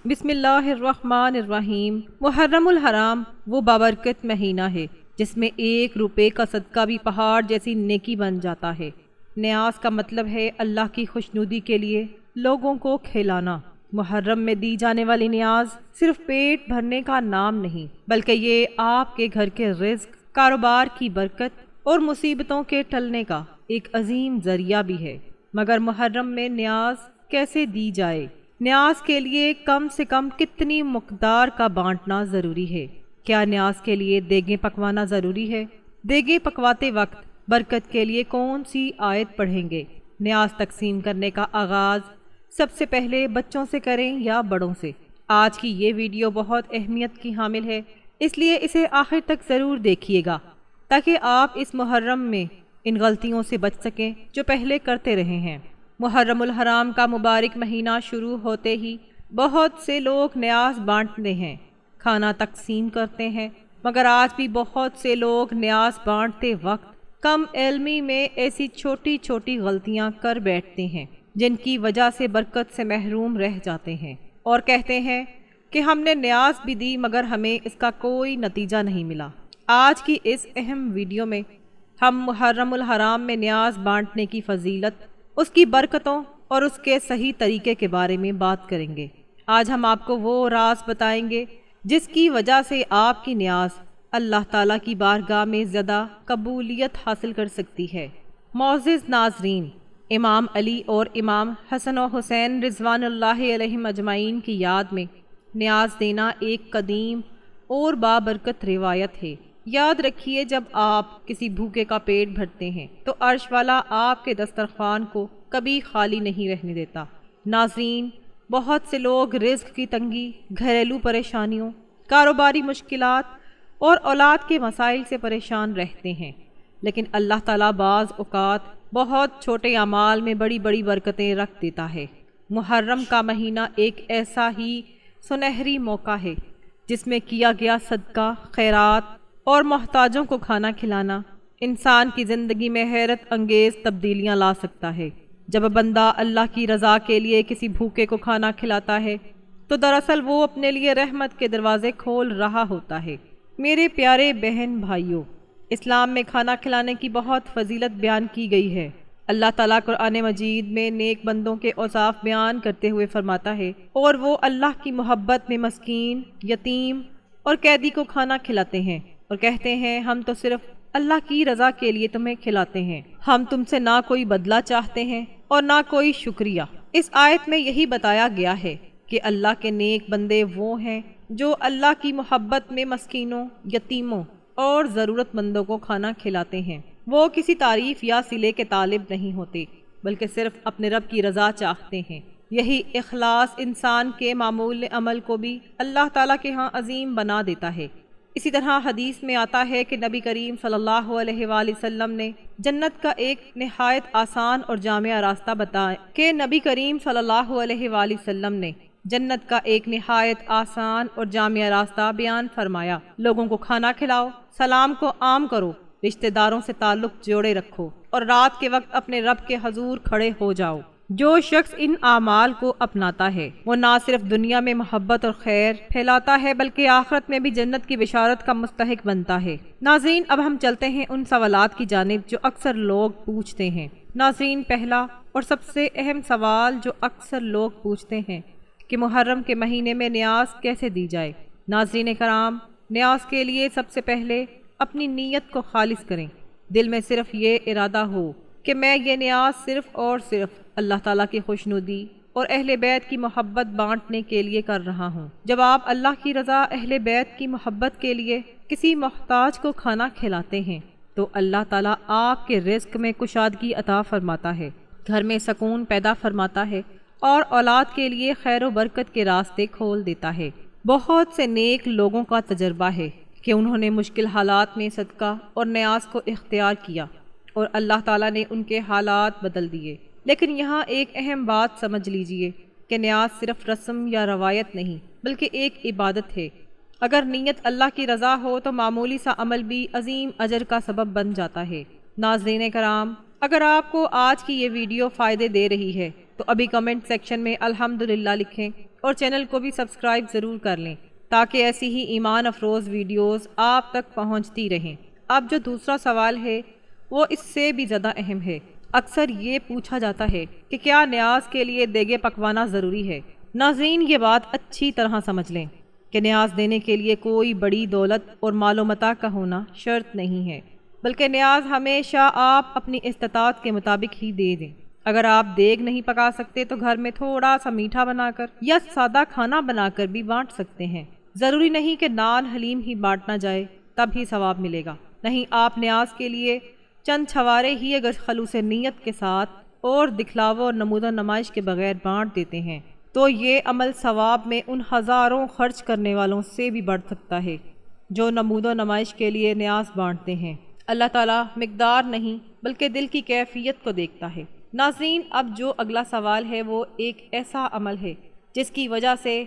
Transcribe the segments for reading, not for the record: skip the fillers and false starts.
بسم اللہ الرحمن الرحیم۔ محرم الحرام وہ بابرکت مہینہ ہے جس میں 1 روپے کا صدقہ بھی پہاڑ جیسی نیکی بن جاتا ہے۔ نیاز کا مطلب ہے اللہ کی خوشنودی کے لیے لوگوں کو کھلانا۔ محرم میں دی جانے والی نیاز صرف پیٹ بھرنے کا نام نہیں، بلکہ یہ آپ کے گھر کے رزق، کاروبار کی برکت اور مصیبتوں کے ٹلنے کا ایک عظیم ذریعہ بھی ہے۔ مگر محرم میں نیاز کیسے دی جائے؟ نیاز کے لیے کم سے کم کتنی مقدار کا بانٹنا ضروری ہے؟ کیا نیاز کے لیے دیگیں پکوانا ضروری ہے؟ دیگیں پکواتے وقت برکت کے لیے کون سی آیت پڑھیں گے؟ نیاز تقسیم کرنے کا آغاز سب سے پہلے بچوں سے کریں یا بڑوں سے؟ آج کی یہ ویڈیو بہت اہمیت کی حامل ہے، اس لیے اسے آخر تک ضرور دیکھیے گا تاکہ آپ اس محرم میں ان غلطیوں سے بچ سکیں جو پہلے کرتے رہے ہیں۔ محرم الحرام کا مبارک مہینہ شروع ہوتے ہی بہت سے لوگ نیاز بانٹتے ہیں، کھانا تقسیم کرتے ہیں، مگر آج بھی بہت سے لوگ نیاز بانٹتے وقت کم علمی میں ایسی چھوٹی چھوٹی غلطیاں کر بیٹھتے ہیں جن کی وجہ سے برکت سے محروم رہ جاتے ہیں، اور کہتے ہیں کہ ہم نے نیاز بھی دی مگر ہمیں اس کا کوئی نتیجہ نہیں ملا۔ آج کی اس اہم ویڈیو میں ہم محرم الحرام میں نیاز بانٹنے کی فضیلت، اس کی برکتوں اور اس کے صحیح طریقے کے بارے میں بات کریں گے۔ آج ہم آپ کو وہ راز بتائیں گے جس کی وجہ سے آپ کی نیاز اللہ تعالیٰ کی بارگاہ میں زیادہ قبولیت حاصل کر سکتی ہے۔ معزز ناظرین، امام علی اور امام حسن و حسین رضوان اللہ علیہم اجمعین کی یاد میں نیاز دینا ایک قدیم اور بابرکت روایت ہے۔ یاد رکھیے، جب آپ کسی بھوکے کا پیٹ بھرتے ہیں تو عرش والا آپ کے دسترخوان کو کبھی خالی نہیں رہنے دیتا۔ ناظرین، بہت سے لوگ رزق کی تنگی، گھریلو پریشانیوں، کاروباری مشکلات اور اولاد کے مسائل سے پریشان رہتے ہیں، لیکن اللہ تعالیٰ بعض اوقات بہت چھوٹے اعمال میں بڑی بڑی برکتیں رکھ دیتا ہے۔ محرم کا مہینہ ایک ایسا ہی سنہری موقع ہے جس میں کیا گیا صدقہ، خیرات اور محتاجوں کو کھانا کھلانا انسان کی زندگی میں حیرت انگیز تبدیلیاں لا سکتا ہے۔ جب بندہ اللہ کی رضا کے لیے کسی بھوکے کو کھانا کھلاتا ہے تو دراصل وہ اپنے لیے رحمت کے دروازے کھول رہا ہوتا ہے۔ میرے پیارے بہن بھائیوں، اسلام میں کھانا کھلانے کی بہت فضیلت بیان کی گئی ہے۔ اللہ تعالیٰ قرآن مجید میں نیک بندوں کے اوصاف بیان کرتے ہوئے فرماتا ہے، اور وہ اللہ کی محبت میں مسکین، یتیم اور قیدی کو کھانا کھلاتے ہیں اور کہتے ہیں ہم تو صرف اللہ کی رضا کے لیے تمہیں کھلاتے ہیں، ہم تم سے نہ کوئی بدلہ چاہتے ہیں اور نہ کوئی شکریہ۔ اس آیت میں یہی بتایا گیا ہے کہ اللہ کے نیک بندے وہ ہیں جو اللہ کی محبت میں مسکینوں، یتیموں اور ضرورت مندوں کو کھانا کھلاتے ہیں۔ وہ کسی تعریف یا صلے کے طالب نہیں ہوتے، بلکہ صرف اپنے رب کی رضا چاہتے ہیں۔ یہی اخلاص انسان کے معمول عمل کو بھی اللہ تعالیٰ کے ہاں عظیم بنا دیتا ہے۔ اسی طرح حدیث میں آتا ہے کہ نبی کریم صلی اللہ علیہ وآلہ وسلم نے جنت کا ایک نہایت آسان اور جامع راستہ بتایا کہ نبی کریم صلی اللہ علیہ وآلہ وسلم نے جنت کا ایک نہایت آسان اور جامع راستہ بیان فرمایا، لوگوں کو کھانا کھلاؤ، سلام کو عام کرو، رشتہ داروں سے تعلق جوڑے رکھو اور رات کے وقت اپنے رب کے حضور کھڑے ہو جاؤ۔ جو شخص ان اعمال کو اپناتا ہے وہ نہ صرف دنیا میں محبت اور خیر پھیلاتا ہے بلکہ آخرت میں بھی جنت کی بشارت کا مستحق بنتا ہے۔ ناظرین، اب ہم چلتے ہیں ان سوالات کی جانب جو اکثر لوگ پوچھتے ہیں۔ ناظرین، پہلا اور سب سے اہم سوال جو اکثر لوگ پوچھتے ہیں کہ محرم کے مہینے میں نیاز کیسے دی جائے؟ ناظرین کرام، نیاز کے لیے سب سے پہلے اپنی نیت کو خالص کریں۔ دل میں صرف یہ ارادہ ہو کہ میں یہ نیاز صرف اور صرف اللہ تعالیٰ کی خوشنودی اور اہل بیت کی محبت بانٹنے کے لیے کر رہا ہوں۔ جب آپ اللہ کی رضا، اہل بیت کی محبت کے لیے کسی محتاج کو کھانا کھلاتے ہیں تو اللہ تعالیٰ آپ کے رزق میں کشادگی عطا فرماتا ہے، گھر میں سکون پیدا فرماتا ہے اور اولاد کے لیے خیر و برکت کے راستے کھول دیتا ہے۔ بہت سے نیک لوگوں کا تجربہ ہے کہ انہوں نے مشکل حالات میں صدقہ اور نیاز کو اختیار کیا اور اللہ تعالیٰ نے ان کے حالات بدل دیے۔ لیکن یہاں ایک اہم بات سمجھ لیجئے کہ نیاز صرف رسم یا روایت نہیں بلکہ ایک عبادت ہے۔ اگر نیت اللہ کی رضا ہو تو معمولی سا عمل بھی عظیم اجر کا سبب بن جاتا ہے۔ ناظرین کرام، اگر آپ کو آج کی یہ ویڈیو فائدے دے رہی ہے تو ابھی کمنٹ سیکشن میں الحمدللہ لکھیں اور چینل کو بھی سبسکرائب ضرور کر لیں تاکہ ایسی ہی ایمان افروز ویڈیوز آپ تک پہنچتی رہیں۔ اب جو دوسرا سوال ہے وہ اس سے بھی زیادہ اہم ہے۔ اکثر یہ پوچھا جاتا ہے کہ کیا نیاز کے لیے دیگیں پکوانا ضروری ہے؟ ناظرین، یہ بات اچھی طرح سمجھ لیں کہ نیاز دینے کے لیے کوئی بڑی دولت اور مال و متاع کا ہونا شرط نہیں ہے، بلکہ نیاز ہمیشہ آپ اپنی استطاعت کے مطابق ہی دے دیں۔ اگر آپ دیگ نہیں پکا سکتے تو گھر میں تھوڑا سا میٹھا بنا کر یا سادہ کھانا بنا کر بھی بانٹ سکتے ہیں۔ ضروری نہیں کہ نان حلیم ہی بانٹنا جائے تب ہی ثواب ملے گا، نہیں، آپ نیاز کے لیے چند چھوارے ہی اگر خلوص نیت کے ساتھ اور دکھلاوا اور نمود و نمائش کے بغیر بانٹ دیتے ہیں تو یہ عمل ثواب میں ان ہزاروں خرچ کرنے والوں سے بھی بڑھ سکتا ہے جو نمود و نمائش کے لیے نیاز بانٹتے ہیں۔ اللہ تعالیٰ مقدار نہیں بلکہ دل کی کیفیت کو دیکھتا ہے۔ ناظرین، اب جو اگلا سوال ہے وہ ایک ایسا عمل ہے جس کی وجہ سے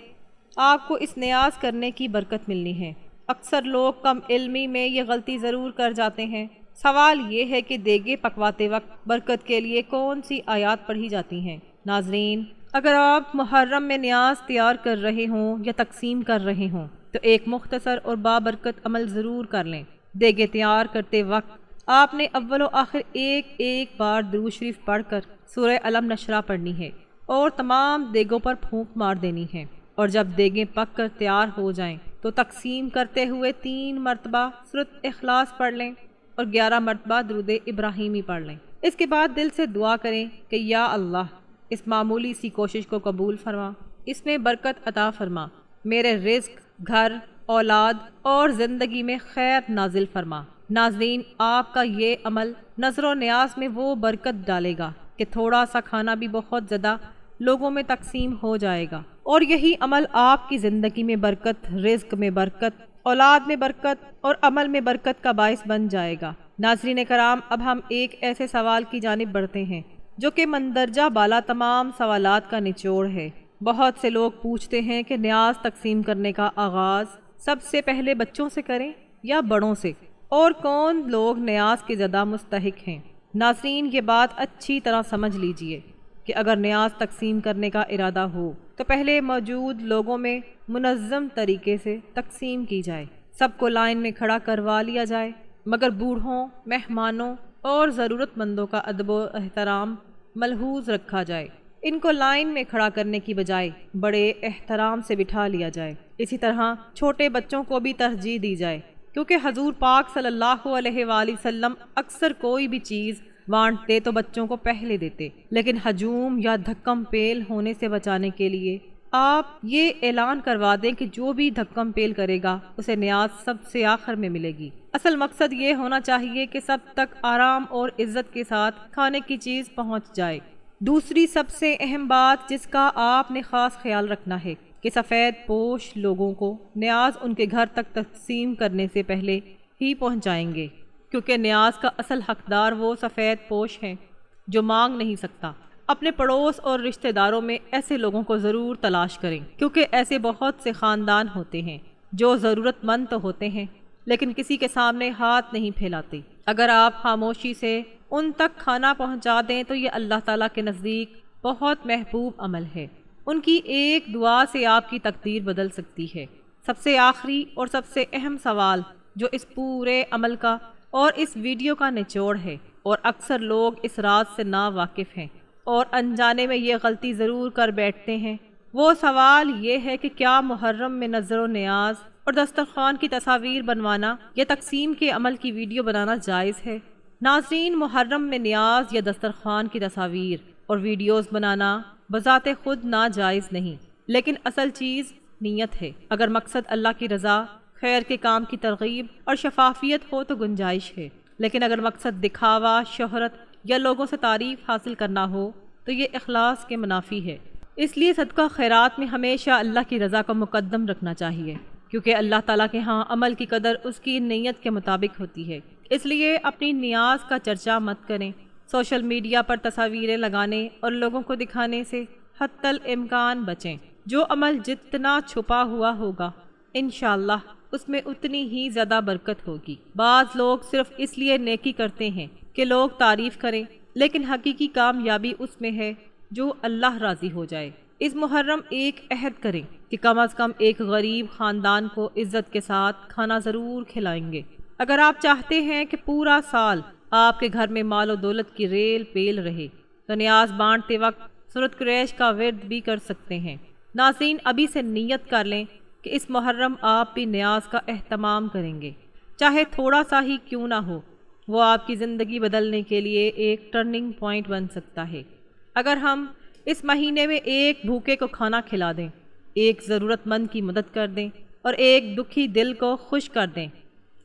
آپ کو اس نیاز کرنے کی برکت ملنی ہے۔ اکثر لوگ کم علمی میں یہ غلطی ضرور کر جاتے ہیں۔ سوال یہ ہے کہ دیگیں پکواتے وقت برکت کے لیے کون سی آیات پڑھی جاتی ہیں؟ ناظرین، اگر آپ محرم میں نیاز تیار کر رہے ہوں یا تقسیم کر رہے ہوں تو ایک مختصر اور بابرکت عمل ضرور کر لیں۔ دیگیں تیار کرتے وقت آپ نے اول و آخر ایک بار درود شریف پڑھ کر سورہ علم نشرہ پڑھنی ہے اور تمام دیگوں پر پھونک مار دینی ہے، اور جب دیگیں پک کر تیار ہو جائیں تو تقسیم کرتے ہوئے 3 مرتبہ سورۃ اخلاص پڑھ لیں اور 11 مرتبہ درود ابراہیمی پڑھ لیں۔ اس کے بعد دل سے دعا کریں کہ یا اللہ، اس معمولی سی کوشش کو قبول فرما، اس میں برکت عطا فرما، میرے رزق، گھر، اولاد اور زندگی میں خیر نازل فرما۔ ناظرین، آپ کا یہ عمل نظر و نیاز میں وہ برکت ڈالے گا کہ تھوڑا سا کھانا بھی بہت زیادہ لوگوں میں تقسیم ہو جائے گا، اور یہی عمل آپ کی زندگی میں برکت، رزق میں برکت، اولاد میں برکت اور عمل میں برکت کا باعث بن جائے گا۔ ناظرین کرام، اب ہم ایک ایسے سوال کی جانب بڑھتے ہیں جو کہ مندرجہ بالا تمام سوالات کا نچوڑ ہے۔ بہت سے لوگ پوچھتے ہیں کہ نیاز تقسیم کرنے کا آغاز سب سے پہلے بچوں سے کریں یا بڑوں سے، اور کون لوگ نیاز کے زیادہ مستحق ہیں؟ ناظرین، یہ بات اچھی طرح سمجھ لیجئے کہ اگر نیاز تقسیم کرنے کا ارادہ ہو تو پہلے موجود لوگوں میں منظم طریقے سے تقسیم کی جائے، سب کو لائن میں کھڑا کروا لیا جائے، مگر بوڑھوں، مہمانوں اور ضرورت مندوں کا ادب و احترام ملحوظ رکھا جائے۔ ان کو لائن میں کھڑا کرنے کی بجائے بڑے احترام سے بٹھا لیا جائے۔ اسی طرح چھوٹے بچوں کو بھی ترجیح دی جائے، کیونکہ حضور پاک صلی اللہ علیہ وآلہ وسلم اکثر کوئی بھی چیز بانٹتے تو بچوں کو پہلے دیتے، لیکن ہجوم یا دھکم پیل ہونے سے بچانے کے لیے آپ یہ اعلان کروا دیں کہ جو بھی دھکم پیل کرے گا اسے نیاز سب سے آخر میں ملے گی۔ اصل مقصد یہ ہونا چاہیے کہ سب تک آرام اور عزت کے ساتھ کھانے کی چیز پہنچ جائے۔ دوسری سب سے اہم بات جس کا آپ نے خاص خیال رکھنا ہے کہ سفید پوش لوگوں کو نیاز ان کے گھر تک تقسیم کرنے سے پہلے ہی پہنچائیں گے، کیونکہ نیاز کا اصل حقدار وہ سفید پوش ہیں جو مانگ نہیں سکتا۔ اپنے پڑوس اور رشتہ داروں میں ایسے لوگوں کو ضرور تلاش کریں، کیونکہ ایسے بہت سے خاندان ہوتے ہیں جو ضرورت مند تو ہوتے ہیں لیکن کسی کے سامنے ہاتھ نہیں پھیلاتے۔ اگر آپ خاموشی سے ان تک کھانا پہنچا دیں تو یہ اللہ تعالیٰ کے نزدیک بہت محبوب عمل ہے۔ ان کی ایک دعا سے آپ کی تقدیر بدل سکتی ہے۔ سب سے آخری اور سب سے اہم سوال جو اس پورے عمل کا اور اس ویڈیو کا نچوڑ ہے، اور اکثر لوگ اس راز سے نا واقف ہیں اور انجانے میں یہ غلطی ضرور کر بیٹھتے ہیں، وہ سوال یہ ہے کہ کیا محرم میں نظر و نیاز اور دسترخوان کی تصاویر بنوانا یا تقسیم کے عمل کی ویڈیو بنانا جائز ہے؟ ناظرین، محرم میں نیاز یا دسترخوان کی تصاویر اور ویڈیوز بنانا بذات خود ناجائز نہیں، لیکن اصل چیز نیت ہے۔ اگر مقصد اللہ کی رضا، خیر کے کام کی ترغیب اور شفافیت ہو تو گنجائش ہے، لیکن اگر مقصد دکھاوا، شہرت یا لوگوں سے تعریف حاصل کرنا ہو تو یہ اخلاص کے منافی ہے۔ اس لیے صدقہ خیرات میں ہمیشہ اللہ کی رضا کو مقدم رکھنا چاہیے، کیونکہ اللہ تعالیٰ کے ہاں عمل کی قدر اس کی نیت کے مطابق ہوتی ہے۔ اس لیے اپنی نیاز کا چرچا مت کریں، سوشل میڈیا پر تصاویریں لگانے اور لوگوں کو دکھانے سے حتی الامکان بچیں۔ جو عمل جتنا چھپا ہوا ہوگا انشاءاللہ اس میں اتنی ہی زیادہ برکت ہوگی۔ بعض لوگ صرف اس لیے نیکی کرتے ہیں کہ لوگ تعریف کریں، لیکن حقیقی کامیابی اس میں ہے جو اللہ راضی ہو جائے۔ اس محرم ایک عہد کریں کہ کم از کم ایک غریب خاندان کو عزت کے ساتھ کھانا ضرور کھلائیں گے۔ اگر آپ چاہتے ہیں کہ پورا سال آپ کے گھر میں مال و دولت کی ریل پیل رہے تو نیاز بانٹتے وقت سورۃ قریش کا ورد بھی کر سکتے ہیں۔ ناظرین، ابھی سے نیت کر لیں کہ اس محرم آپ بھی نیاز کا اہتمام کریں گے، چاہے تھوڑا سا ہی کیوں نہ ہو۔ وہ آپ کی زندگی بدلنے کے لیے ایک ٹرننگ پوائنٹ بن سکتا ہے۔ اگر ہم اس مہینے میں ایک بھوکے کو کھانا کھلا دیں، ایک ضرورت مند کی مدد کر دیں اور ایک دکھی دل کو خوش کر دیں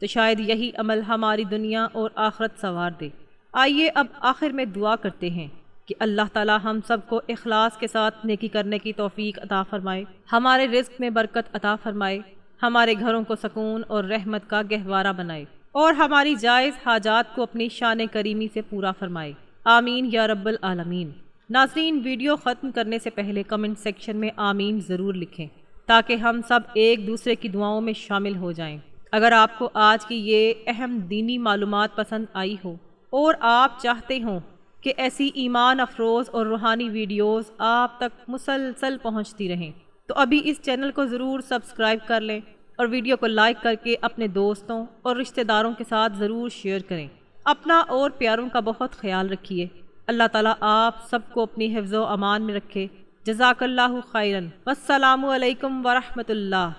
تو شاید یہی عمل ہماری دنیا اور آخرت سنوار دے۔ آئیے اب آخر میں دعا کرتے ہیں کہ اللہ تعالی ہم سب کو اخلاص کے ساتھ نیکی کرنے کی توفیق عطا فرمائے، ہمارے رزق میں برکت عطا فرمائے، ہمارے گھروں کو سکون اور رحمت کا گہوارہ بنائے اور ہماری جائز حاجات کو اپنی شان کریمی سے پورا فرمائے۔ آمین یا رب العالمین۔ ناظرین، ویڈیو ختم کرنے سے پہلے کمنٹ سیکشن میں آمین ضرور لکھیں تاکہ ہم سب ایک دوسرے کی دعاؤں میں شامل ہو جائیں۔ اگر آپ کو آج کی یہ اہم دینی معلومات پسند آئی ہو اور آپ چاہتے ہوں کہ ایسی ایمان افروز اور روحانی ویڈیوز آپ تک مسلسل پہنچتی رہیں تو ابھی اس چینل کو ضرور سبسکرائب کر لیں اور ویڈیو کو لائک کر کے اپنے دوستوں اور رشتہ داروں کے ساتھ ضرور شیئر کریں۔ اپنا اور پیاروں کا بہت خیال رکھیے۔ اللہ تعالیٰ آپ سب کو اپنی حفظ و امان میں رکھے۔ جزاک اللہ خیرن۔ والسلام علیکم ورحمۃ اللہ۔